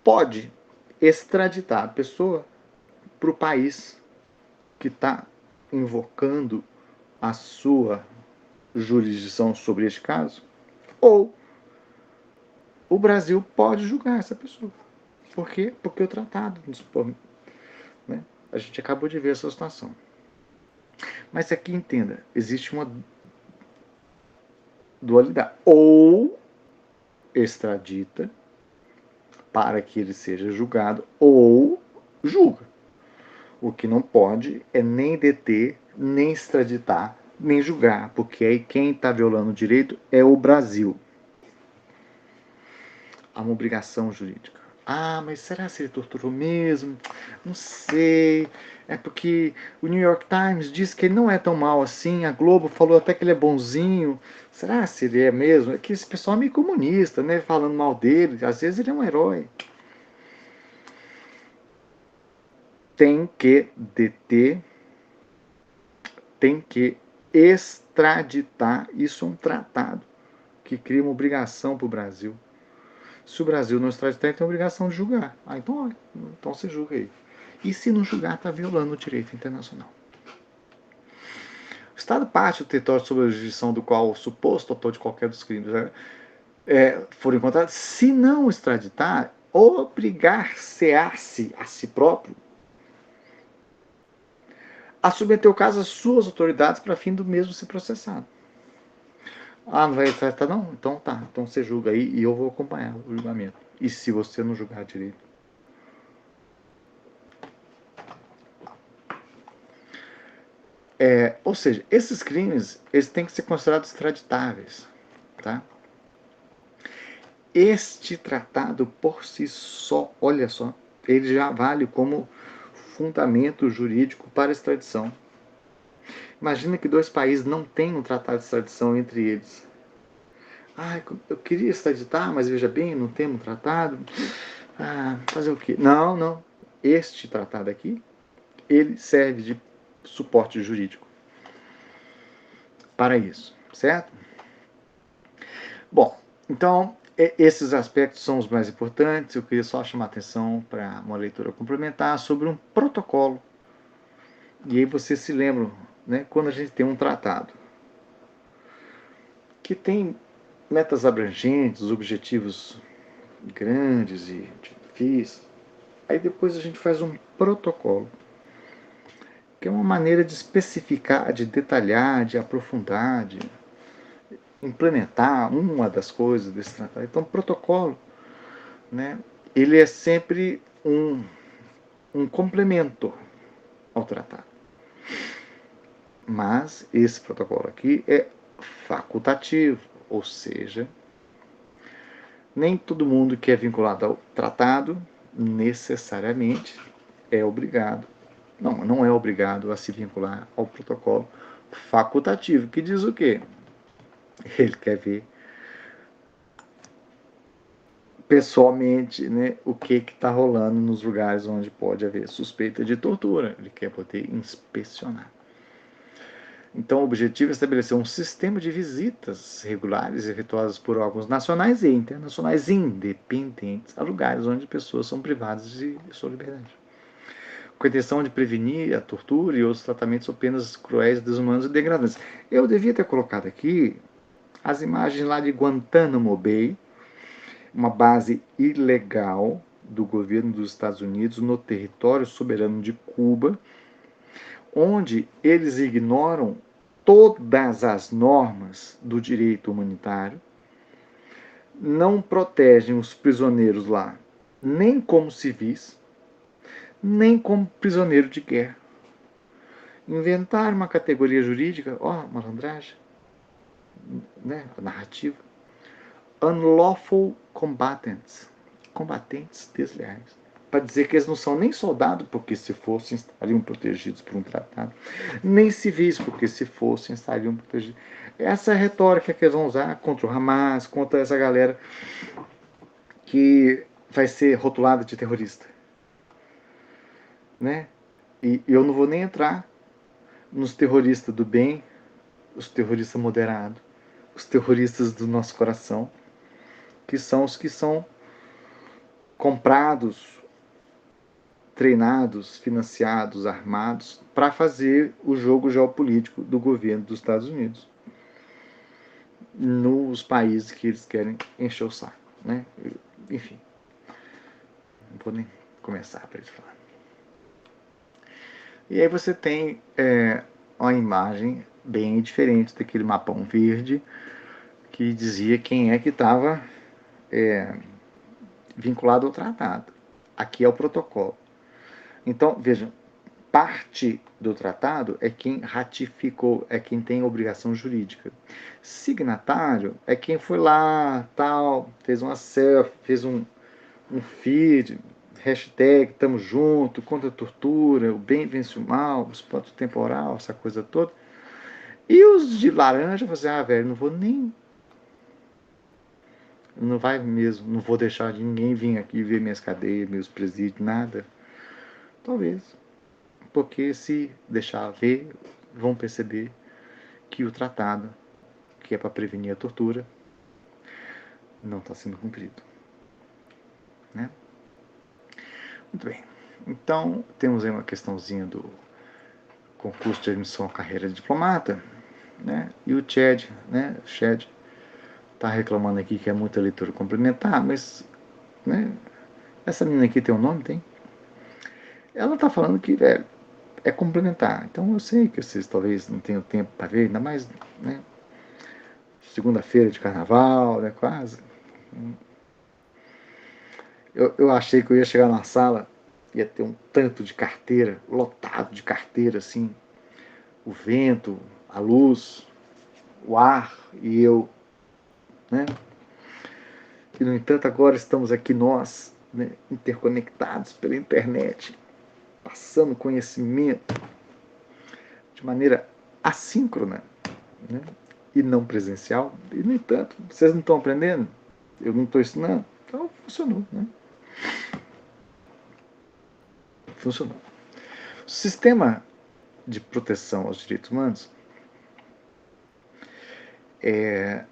Pode extraditar a pessoa para o país que está invocando a sua jurisdição sobre este caso, ou o Brasil pode julgar essa pessoa. Por quê? Porque o tratado nos põe, né? A gente acabou de ver essa situação. Mas aqui entenda, existe uma dualidade. Ou extradita para que ele seja julgado, ou julga. O que não pode é nem deter, nem extraditar, nem julgar, porque aí quem está violando o direito é o Brasil. Há uma obrigação jurídica. Ah, mas será que ele torturou mesmo? Não sei. É porque o New York Times diz que ele não é tão mal assim, a Globo falou até que ele é bonzinho. Será que ele é mesmo? É que esse pessoal é meio comunista, né? Falando mal dele. Às vezes ele é um herói. Tem que deter, tem que extraditar. Isso é um tratado que cria uma obrigação para o Brasil. Se o Brasil não extraditar, ele tem a obrigação de julgar. Então você julga aí. E se não julgar, está violando o direito internacional. O Estado parte do território sob a jurisdição do qual o suposto autor de qualquer dos crimes for encontrado, se não extraditar, obrigar-se-á-se a si próprio a submeter o caso às suas autoridades para fim do mesmo ser processado. Ah, não vai extraditar não? Então tá, então você julga aí e eu vou acompanhar o julgamento. E se você não julgar direito? Ou seja, esses crimes eles têm que ser considerados extraditáveis. Tá? Este tratado por si só, olha só, ele já vale como fundamento jurídico para a extradição. Imagina que dois países não têm um tratado de extradição entre eles. eu queria extraditar, mas veja bem, não temos tratado. Fazer o quê? Não, não. Este tratado aqui, ele serve de suporte jurídico para isso, certo? Bom, então, esses aspectos são os mais importantes. Eu queria só chamar a atenção para uma leitura complementar sobre um protocolo. E aí vocês se lembram, né, quando a gente tem um tratado que tem metas abrangentes, objetivos grandes e difíceis, aí depois a gente faz um protocolo, que é uma maneira de especificar, de detalhar, de aprofundar, de implementar uma das coisas desse tratado. Então, protocolo, né, ele é sempre um complemento ao tratado. Mas esse protocolo aqui é facultativo, ou seja, nem todo mundo que é vinculado ao tratado necessariamente é obrigado. Não é obrigado a se vincular ao protocolo facultativo, que diz o quê? Ele quer ver pessoalmente, né, o que está rolando nos lugares onde pode haver suspeita de tortura. Ele quer poder inspecionar. Então, o objetivo é estabelecer um sistema de visitas regulares efetuadas por órgãos nacionais e internacionais independentes a lugares onde pessoas são privadas de sua liberdade, com a intenção de prevenir a tortura e outros tratamentos ou penas cruéis, desumanos e degradantes. Eu devia ter colocado aqui as imagens lá de Guantánamo Bay, uma base ilegal do governo dos Estados Unidos no território soberano de Cuba, onde eles ignoram todas as normas do direito humanitário, não protegem os prisioneiros lá, nem como civis, nem como prisioneiro de guerra. Inventaram uma categoria jurídica, malandragem, né, narrativa, unlawful combatants, combatentes desleais, para dizer que eles não são nem soldados, porque se fossem estariam protegidos por um tratado, nem civis, porque se fossem estariam protegidos. Essa é a retórica que eles vão usar contra o Hamas, contra essa galera que vai ser rotulada de terrorista, né? E eu não vou nem entrar nos terroristas do bem, os terroristas moderados, os terroristas do nosso coração, que são os que são comprados, treinados, financiados, armados para fazer o jogo geopolítico do governo dos Estados Unidos nos países que eles querem encher o saco, né? Enfim, não vou nem começar para eles falar. E aí você tem uma imagem bem diferente daquele mapão verde que dizia quem é que estava vinculado ao tratado. Aqui é o protocolo. Então, vejam, parte do tratado é quem ratificou, é quem tem obrigação jurídica. Signatário é quem foi lá, tal, fez uma selfie, fez um feed, hashtag, tamo junto, contra a tortura, o bem vence o mal, o espanto temporal, essa coisa toda. E os de laranja, você, velho, não vou nem... Não vai mesmo, não vou deixar ninguém vir aqui ver minhas cadeias, meus presídios, nada. Talvez. Porque se deixar ver, vão perceber que o tratado, que é para prevenir a tortura, não está sendo cumprido. Né? Muito bem. Então, temos aí uma questãozinha do concurso de admissão à carreira de diplomata, né? E o Chad, né? O Chad está reclamando aqui que é muita leitura complementar, mas, né? Essa menina aqui tem um nome, tem? Ela está falando que é complementar. Então eu sei que vocês talvez não tenham tempo para ver, ainda mais, né? Segunda-feira de carnaval, né? Quase. Eu achei que eu ia chegar na sala, ia ter um tanto de carteira, lotado de carteira, assim, o vento, a luz, o ar e eu, né? E, no entanto, agora estamos aqui nós, né, interconectados pela internet, passando conhecimento de maneira assíncrona, né? e não presencial. E, no entanto, vocês não estão aprendendo? Eu não estou ensinando? Então, funcionou, né? Funcionou. O sistema de proteção aos direitos humanos é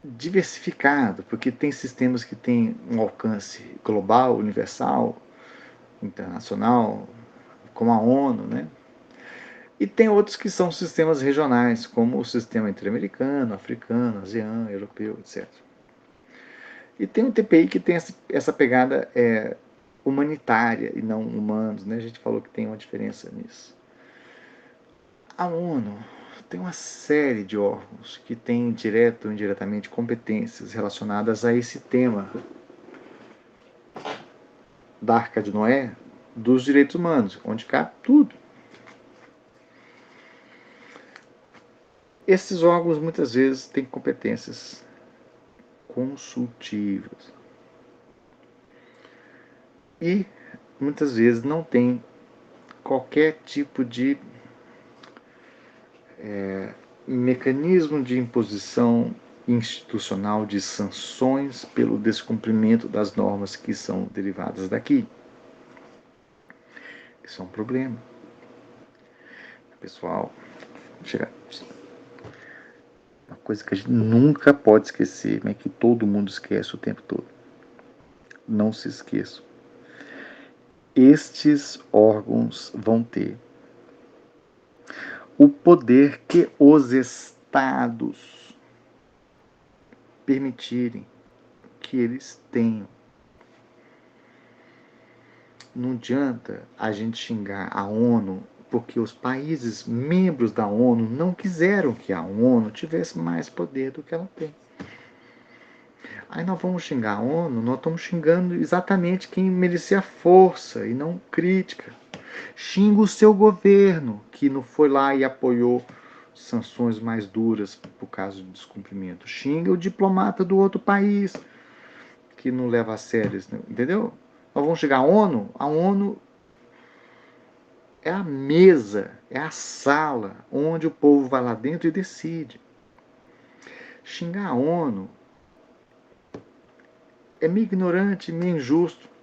diversificado, porque tem sistemas que têm um alcance global, universal, internacional, como a ONU, né? E tem outros que são sistemas regionais, como o sistema interamericano, africano, asiano, europeu, etc. E tem um TPI que tem essa pegada humanitária e não humanos, né? A gente falou que tem uma diferença nisso. A ONU tem uma série de órgãos que têm direto ou indiretamente competências relacionadas a esse tema da Arca de Noé dos direitos humanos, onde cabe tudo. Esses órgãos muitas vezes têm competências consultivas e muitas vezes não têm qualquer tipo de mecanismo de imposição institucional de sanções pelo descumprimento das normas que são derivadas daqui. Isso é um problema. Pessoal, chega. Uma coisa que a gente nunca pode esquecer, mas que todo mundo esquece o tempo todo. Não se esqueçam. Estes órgãos vão ter o poder que os estados permitirem que eles tenham. Não adianta a gente xingar a ONU porque os países membros da ONU não quiseram que a ONU tivesse mais poder do que ela tem. Aí nós vamos xingar a ONU, nós estamos xingando exatamente quem merecia força e não crítica. Xinga o seu governo, que não foi lá e apoiou sanções mais duras por causa de descumprimento. Xinga o diplomata do outro país, que não leva a sério, entendeu? Nós vamos chegar à ONU, a ONU é a mesa, é a sala onde o povo vai lá dentro e decide. Xingar a ONU é meio ignorante, meio injusto.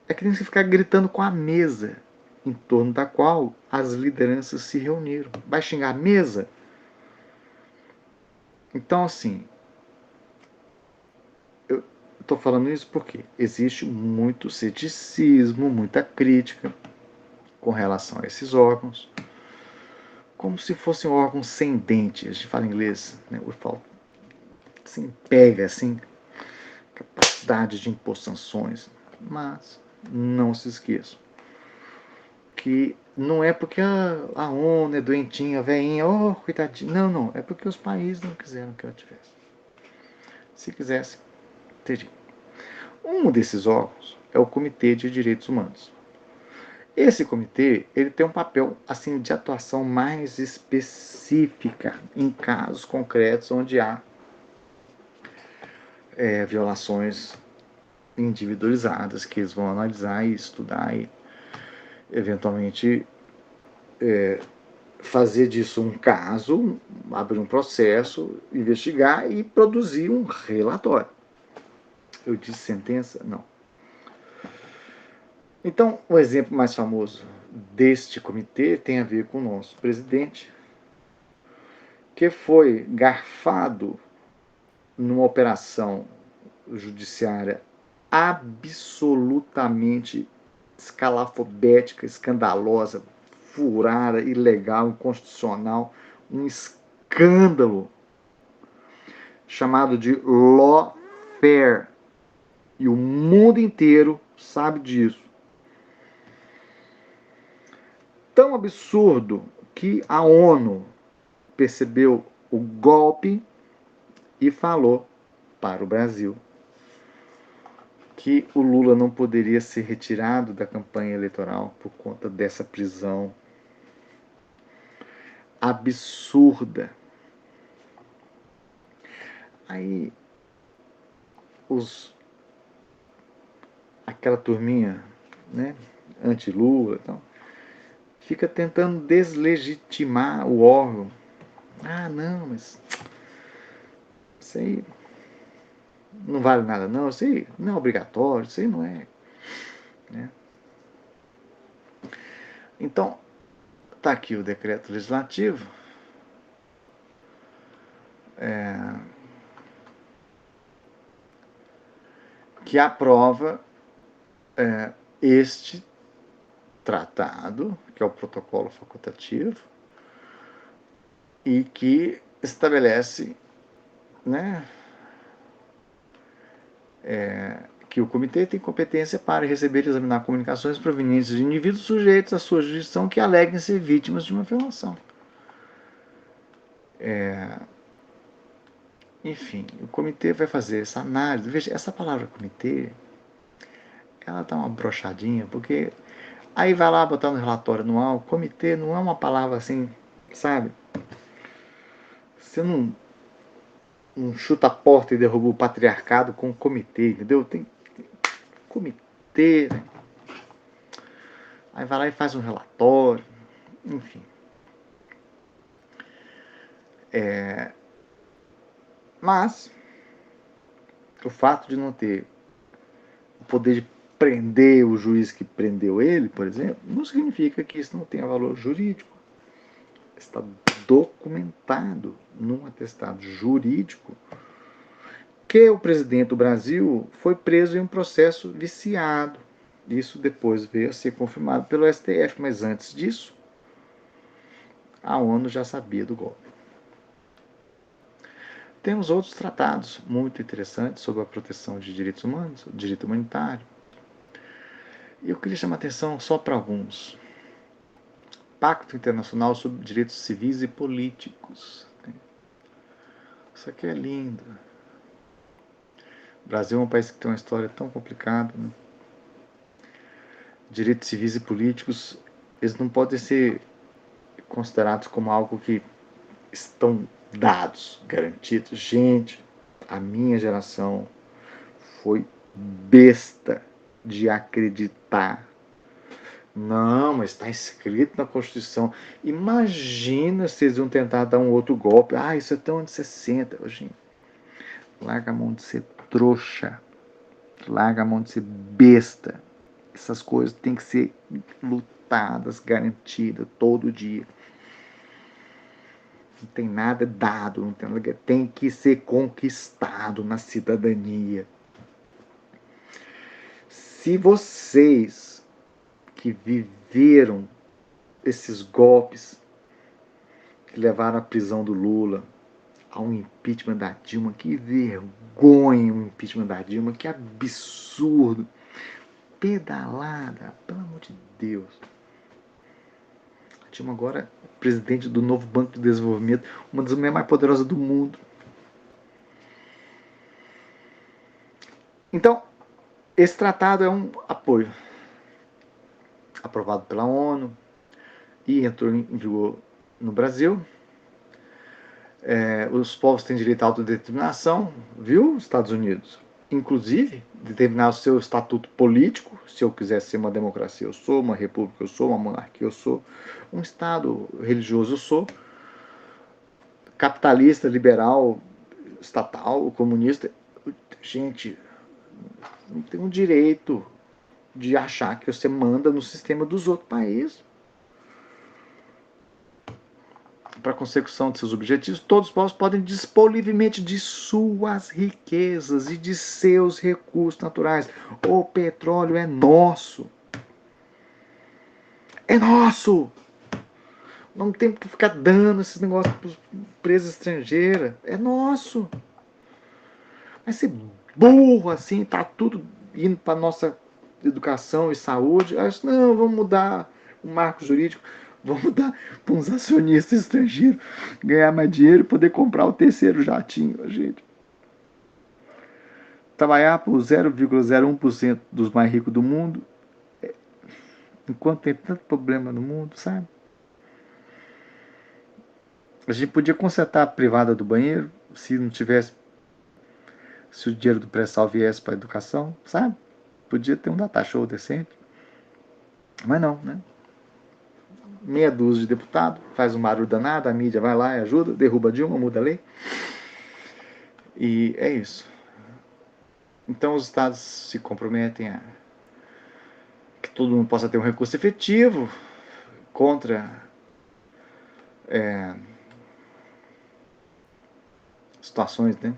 É que tem que ficar gritando com a mesa em torno da qual as lideranças se reuniram. Vai xingar a mesa? Então, assim, eu estou falando isso porque existe muito ceticismo, muita crítica com relação a esses órgãos, como se fossem órgãos sem dente. A gente fala em inglês, né? Eu falo sem pega, sem capacidade de impor sanções. Mas não se esqueçam que não é porque a ONU é doentinha, veinha, oh, coitadinha. Não, não. É porque os países não quiseram que ela tivesse. Se quisesse, teria. Um desses órgãos é o Comitê de Direitos Humanos. Esse comitê ele tem um papel assim de atuação mais específica em casos concretos onde há violações individualizadas que eles vão analisar e estudar e eventualmente fazer disso um caso, abrir um processo, investigar e produzir um relatório. Eu disse sentença? Não. Então, o exemplo mais famoso deste comitê tem a ver com o nosso presidente, que foi garfado numa operação judiciária absolutamente escalafobética, escandalosa, furada, ilegal, inconstitucional, um escândalo chamado de lawfare. E o mundo inteiro sabe disso. Tão absurdo que a ONU percebeu o golpe e falou para o Brasil que o Lula não poderia ser retirado da campanha eleitoral por conta dessa prisão absurda. Aí aquela turminha, né, anti-Lula, então, fica tentando deslegitimar o órgão, Ah, não, mas isso aí não vale nada, não. Isso aí não é obrigatório, isso aí não é. Né? Então, está aqui o decreto legislativo. Que aprova este tratado, que é o protocolo facultativo, e que estabelece, né, que o comitê tem competência para receber e examinar comunicações provenientes de indivíduos sujeitos à sua jurisdição que aleguem ser vítimas de uma violação. Enfim, o comitê vai fazer essa análise. Veja, essa palavra comitê, ela dá uma brochadinha, porque aí vai lá botar no relatório anual, comitê não é uma palavra assim, sabe? Você não chuta a porta e derruba o patriarcado com o comitê, entendeu? Tem comitê, né? Aí vai lá e faz um relatório, enfim. Mas o fato de não ter o poder de prender o juiz que prendeu ele, por exemplo, não significa que isso não tenha valor jurídico. Está documentado num atestado jurídico que o presidente do Brasil foi preso em um processo viciado. Isso depois veio a ser confirmado pelo STF, mas antes disso, a ONU já sabia do golpe. Temos outros tratados muito interessantes sobre a proteção de direitos humanos, direito humanitário. E eu queria chamar a atenção só para alguns. Pacto Internacional sobre Direitos Civis e Políticos. Isso aqui é lindo. O Brasil é um país que tem uma história tão complicada. Né? Direitos civis e políticos, eles não podem ser considerados como algo que estão dados, garantidos. Gente, a minha geração foi besta de acreditar. Não, mas está escrito na Constituição. Imagina se eles iam tentar dar um outro golpe. Ah, isso é tão anos 60. Gente, larga a mão de ser trouxa. Larga a mão de ser besta. Essas coisas têm que ser lutadas, garantidas todo dia. Não tem nada dado, não tem nada, tem que ser conquistado na cidadania. Se vocês que viveram esses golpes que levaram à prisão do Lula, ao impeachment da Dilma, que vergonha o impeachment da Dilma, que absurdo, pedalada, pelo amor de Deus. A Dilma agora é presidente do novo Banco de Desenvolvimento, uma das mulheres mais poderosas do mundo. Então, esse tratado é um apoio aprovado pela ONU e entrou em vigor no Brasil. Os povos têm direito à autodeterminação, viu, Estados Unidos? Inclusive, determinar o seu estatuto político. Se eu quiser ser uma democracia, eu sou. Uma república, eu sou. Uma monarquia, eu sou. Um Estado religioso, eu sou. Capitalista, liberal, estatal, comunista. Gente, não tem um direito de achar que você manda no sistema dos outros países. Para a consecução de seus objetivos, todos os povos podem dispor livremente de suas riquezas e de seus recursos naturais. O petróleo é nosso. É nosso! Não tem que ficar dando esses negócios para empresas estrangeiras. É nosso. Vai ser burro assim, tá tudo indo para nossa educação e saúde. Acho, não, vamos mudar o marco jurídico. Vamos dar para uns acionistas estrangeiros ganhar mais dinheiro e poder comprar o terceiro jatinho, gente. Trabalhar por 0,01% dos mais ricos do mundo, enquanto tem tanto problema no mundo, sabe? A gente podia consertar a privada do banheiro se não tivesse, se o dinheiro do pré-sal viesse para a educação, sabe? Podia ter um data show decente. Mas não, né? meia dúzia de deputados, faz um barulho danado, a mídia vai lá e ajuda, derruba Dilma, muda a lei. E é isso. Então os estados se comprometem a que todo mundo possa ter um recurso efetivo contra situações, né,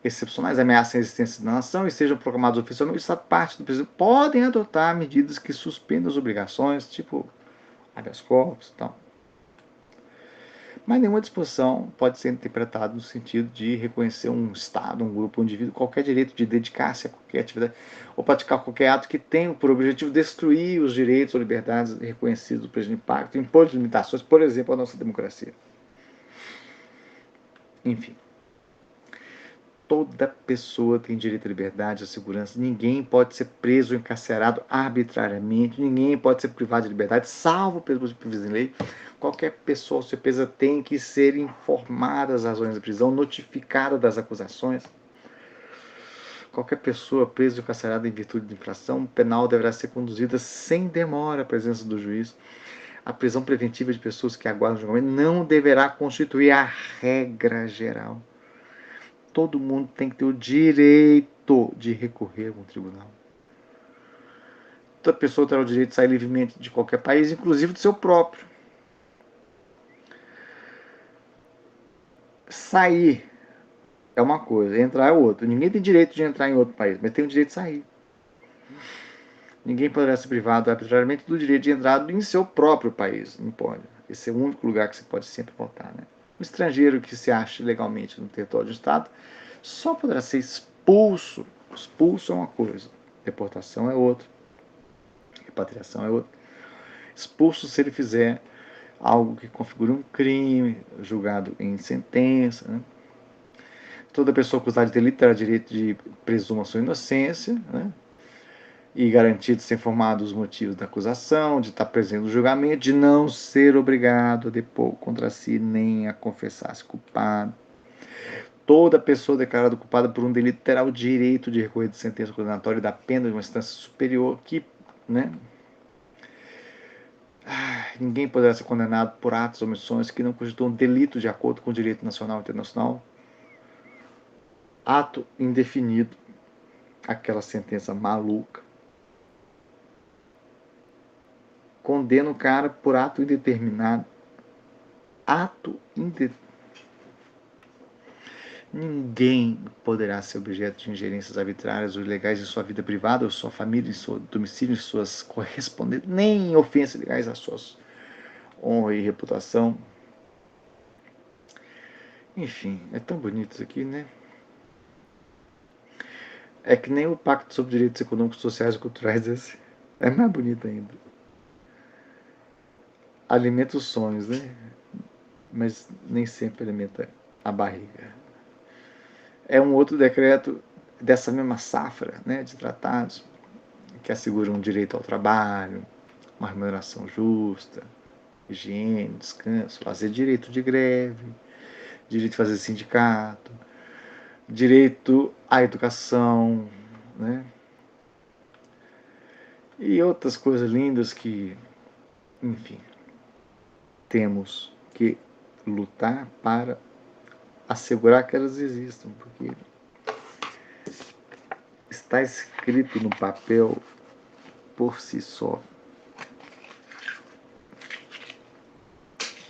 excepcionais, ameaçam a existência da nação e sejam proclamados oficialmente, essa parte do presidente podem adotar medidas que suspendam as obrigações, tipo habeas corpus e tal. Mas nenhuma disposição pode ser interpretada no sentido de reconhecer um Estado, um grupo, um indivíduo, qualquer direito de dedicar-se a qualquer atividade ou praticar qualquer ato que tenha por objetivo destruir os direitos ou liberdades reconhecidos pelo impacto, impor limitações, por exemplo, à nossa democracia. Enfim. Toda pessoa tem direito à liberdade, à segurança. Ninguém pode ser preso ou encarcerado arbitrariamente. Ninguém pode ser privado de liberdade, salvo pelos previstos em lei. Qualquer pessoa, se presa, tem que ser informada das razões da prisão, notificada das acusações. Qualquer pessoa presa ou encarcerada em virtude de infração penal deverá ser conduzida sem demora à presença do juiz. A prisão preventiva de pessoas que aguardam julgamento não deverá constituir a regra geral. Todo mundo tem que ter o direito de recorrer a um tribunal. Toda pessoa terá o direito de sair livremente de qualquer país, inclusive do seu próprio. Sair é uma coisa, entrar é outra. Ninguém tem direito de entrar em outro país, mas tem o direito de sair. Ninguém poderá ser privado arbitrariamente do direito de entrar em seu próprio país. Não pode. Esse é o único lugar que você pode sempre voltar, né? Um estrangeiro que se ache legalmente no território do Estado só poderá ser expulso. Expulso é uma coisa, deportação é outra, repatriação é outra. Expulso se ele fizer algo que configure um crime, julgado em sentença. Né? Toda pessoa acusada de delito terá direito de presumir sua inocência, né? E garantido de ser informado dos motivos da acusação, de estar presente no julgamento, de não ser obrigado a depor contra si nem a confessar-se culpado. Toda pessoa declarada culpada por um delito terá o direito de recorrer de sentença condenatória e da pena de uma instância superior que, né? Ninguém poderá ser condenado por atos ou omissões que não constituam delito de acordo com o direito nacional e internacional. Ato indefinido, aquela sentença maluca. Condena o cara por ato indeterminado. Ato indeterminado. Ninguém poderá ser objeto de ingerências arbitrárias ou ilegais em sua vida privada, ou sua família, em seu domicílio, em suas correspondentes, nem em ofensas legais às suas honra e reputação. Enfim, é tão bonito isso aqui, né? É que nem o Pacto sobre Direitos Econômicos, Sociais e Culturais desse. É mais bonito ainda. Alimenta os sonhos, né? Mas nem sempre alimenta a barriga. É um outro decreto dessa mesma safra, né, de tratados que asseguram um direito ao trabalho, uma remuneração justa, higiene, descanso, fazer direito de greve, direito de fazer sindicato, direito à educação, né? E outras coisas lindas que, enfim, temos que lutar para assegurar que elas existam, porque está escrito no papel por si só.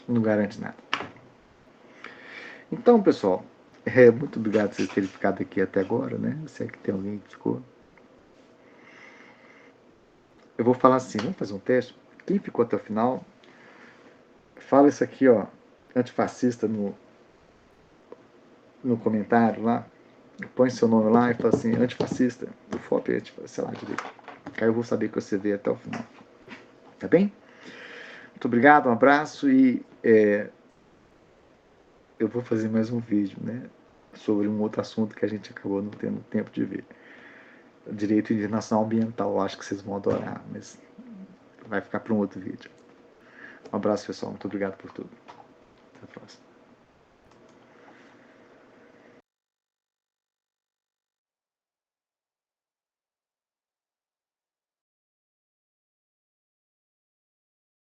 Não garante nada. Então, pessoal, muito obrigado por vocês terem ficado aqui até agora, né? Se é que tem alguém que ficou. Eu vou falar assim, vamos fazer um teste? Quem ficou até o final, fala isso aqui, ó, antifascista no comentário lá. Põe seu nome lá e fala assim, antifascista. O FOP é, sei lá, direito. Aí eu vou saber que você veio até o final. Tá bem? Muito obrigado, um abraço e eu vou fazer mais um vídeo, né? Sobre um outro assunto que a gente acabou não tendo tempo de ver. Direito internacional ambiental, eu acho que vocês vão adorar, mas vai ficar para um outro vídeo. Um abraço, pessoal. Muito obrigado por tudo. Até a próxima.